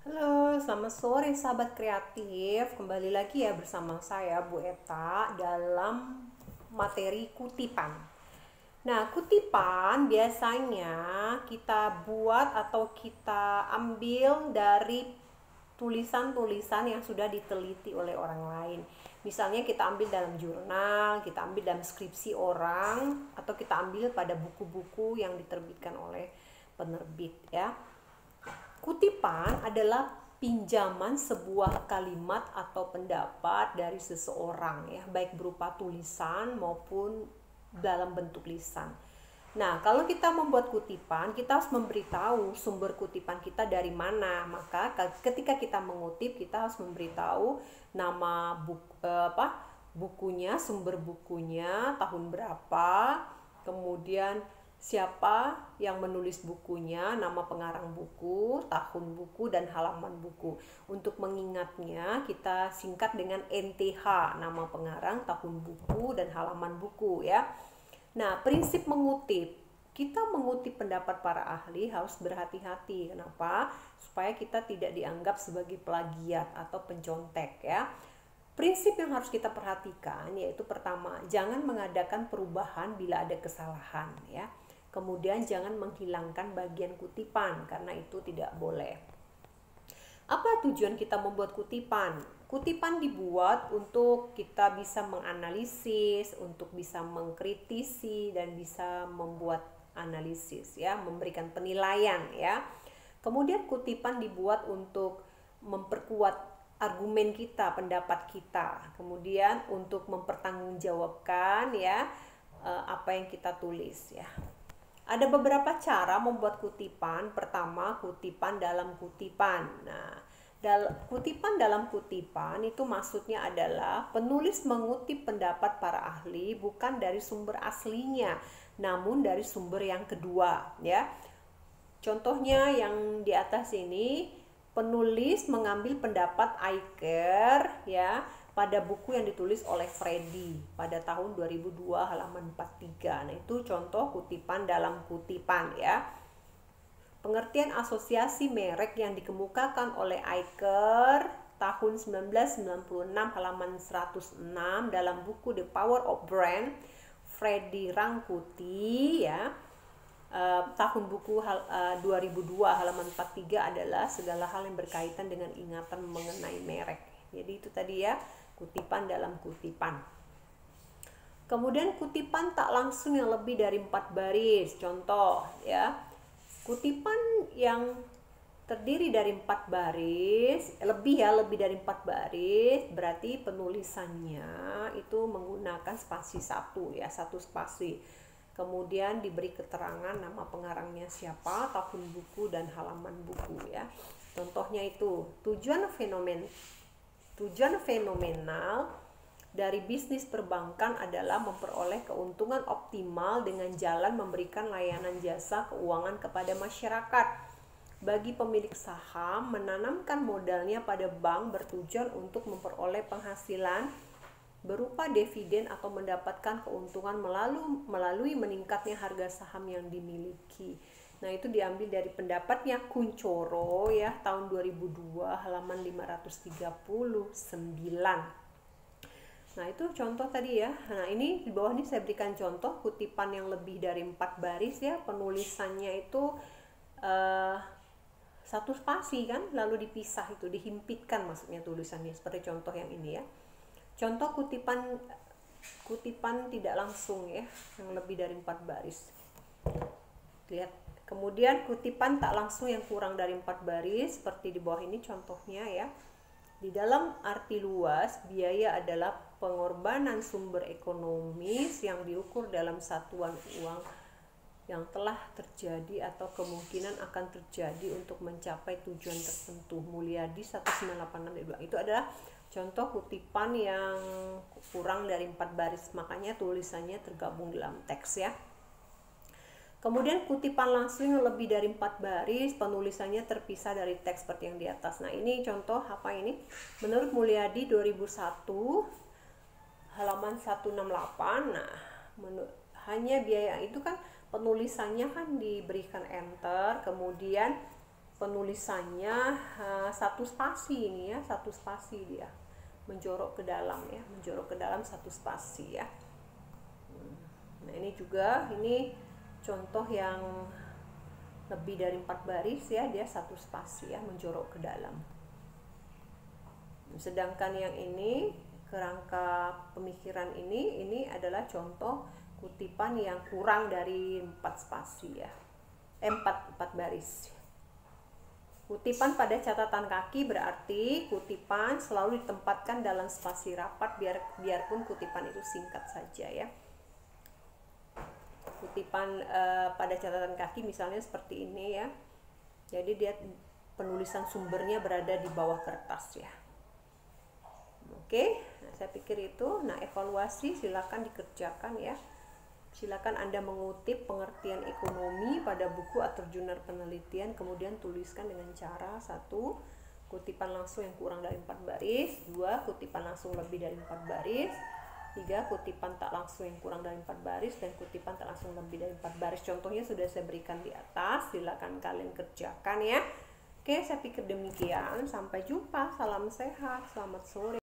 Halo, selamat sore sahabat kreatif. Kembali lagi ya bersama saya Bu Eta dalam materi kutipan. Nah, kutipan biasanya kita buat atau kita ambil dari tulisan-tulisan yang sudah diteliti oleh orang lain. Misalnya kita ambil dalam jurnal, kita ambil dalam skripsi orang, atau kita ambil pada buku-buku yang diterbitkan oleh penerbit ya. Kutipan adalah pinjaman sebuah kalimat atau pendapat dari seseorang ya, baik berupa tulisan maupun dalam bentuk lisan. Nah, kalau kita membuat kutipan, kita harus memberitahu sumber kutipan kita dari mana. Maka ketika kita mengutip, kita harus memberitahu nama bukunya, sumber bukunya, tahun berapa, kemudian siapa yang menulis bukunya, nama pengarang buku, tahun buku, dan halaman buku. Untuk mengingatnya, kita singkat dengan NTH, nama pengarang, tahun buku, dan halaman buku ya. Nah, prinsip mengutip. Kita mengutip pendapat para ahli harus berhati-hati. Kenapa? Supaya kita tidak dianggap sebagai plagiat atau pencontek ya. Prinsip yang harus kita perhatikan yaitu pertama, jangan mengadakan perubahan bila ada kesalahan ya. Kemudian jangan menghilangkan bagian kutipan karena itu tidak boleh. Apa tujuan kita membuat kutipan? Kutipan dibuat untuk kita bisa menganalisis, untuk bisa mengkritisi dan bisa membuat analisis ya, memberikan penilaian ya. Kemudian kutipan dibuat untuk memperkuat argumen kita, pendapat kita. Kemudian untuk mempertanggungjawabkan ya apa yang kita tulis ya. Ada beberapa cara membuat kutipan. Pertama, kutipan dalam kutipan. Nah, kutipan dalam kutipan itu maksudnya adalah penulis mengutip pendapat para ahli bukan dari sumber aslinya, namun dari sumber yang kedua, ya. Contohnya yang di atas ini, penulis mengambil pendapat Aiker, ya, pada buku yang ditulis oleh Freddy pada tahun 2002 halaman 43. Nah, itu contoh kutipan dalam kutipan ya. Pengertian asosiasi merek yang dikemukakan oleh Aiker tahun 1996 halaman 106 dalam buku The Power of Brand Freddy Rangkuti ya. Tahun buku 2002 halaman 43 adalah segala hal yang berkaitan dengan ingatan mengenai merek. Jadi itu tadi ya, kutipan dalam kutipan. Kemudian kutipan tak langsung yang lebih dari 4 baris. Contoh ya, kutipan yang terdiri dari 4 baris, lebih dari 4 baris, berarti penulisannya itu menggunakan spasi 1 ya, 1 spasi. Kemudian diberi keterangan nama pengarangnya siapa, tahun buku, dan halaman buku ya. Contohnya itu, tujuan fenomenal dari bisnis perbankan adalah memperoleh keuntungan optimal dengan jalan memberikan layanan jasa keuangan kepada masyarakat. Bagi pemilik saham, menanamkan modalnya pada bank bertujuan untuk memperoleh penghasilan berupa dividen atau mendapatkan keuntungan melalui meningkatnya harga saham yang dimiliki. Nah, itu diambil dari pendapatnya Kuncoro ya, tahun 2002 halaman 539. Nah, itu contoh tadi ya. Nah, ini di bawah ini saya berikan contoh kutipan yang lebih dari 4 baris ya. Penulisannya itu satu spasi kan, lalu dipisah, itu dihimpitkan maksudnya tulisannya, seperti contoh yang ini ya. Contoh kutipan tidak langsung ya, yang lebih dari 4 baris. Lihat. Kemudian kutipan tak langsung yang kurang dari 4 baris, seperti di bawah ini contohnya ya. Di dalam arti luas, biaya adalah pengorbanan sumber ekonomis yang diukur dalam satuan uang yang telah terjadi atau kemungkinan akan terjadi untuk mencapai tujuan tertentu. Mulyadi 1986. Itu adalah contoh kutipan yang kurang dari 4 baris, makanya tulisannya tergabung dalam teks ya. Kemudian kutipan langsung yang lebih dari 4 baris, penulisannya terpisah dari teks seperti yang di atas. Nah, ini contoh apa ini? Menurut Mulyadi 2001 halaman 168. Nah, hanya biaya itu kan penulisannya kan diberikan enter, kemudian penulisannya satu spasi ini ya, satu spasi dia menjorok ke dalam ya, menjorok ke dalam satu spasi ya. Nah ini juga, ini contoh yang lebih dari 4 baris ya, dia satu spasi ya, menjorok ke dalam. Sedangkan yang ini, kerangka pemikiran ini adalah contoh kutipan yang kurang dari 4 spasi ya, 4 baris. Kutipan pada catatan kaki berarti kutipan selalu ditempatkan dalam spasi rapat biarpun kutipan itu singkat saja ya. Kutipan pada catatan kaki misalnya seperti ini ya. Jadi dia penulisan sumbernya berada di bawah kertas ya. Oke, nah, saya pikir itu. Nah, evaluasi silakan dikerjakan ya. Silakan Anda mengutip pengertian ekonomi pada buku atau jurnal penelitian, kemudian tuliskan dengan cara: 1. Kutipan langsung yang kurang dari 4 baris, 2. Kutipan langsung lebih dari 4 baris, 3. Kutipan tak langsung yang kurang dari 4 baris, dan kutipan tak langsung lebih dari 4 baris. Contohnya sudah saya berikan di atas, silakan kalian kerjakan ya. Oke, saya pikir demikian. Sampai jumpa, salam sehat, selamat sore.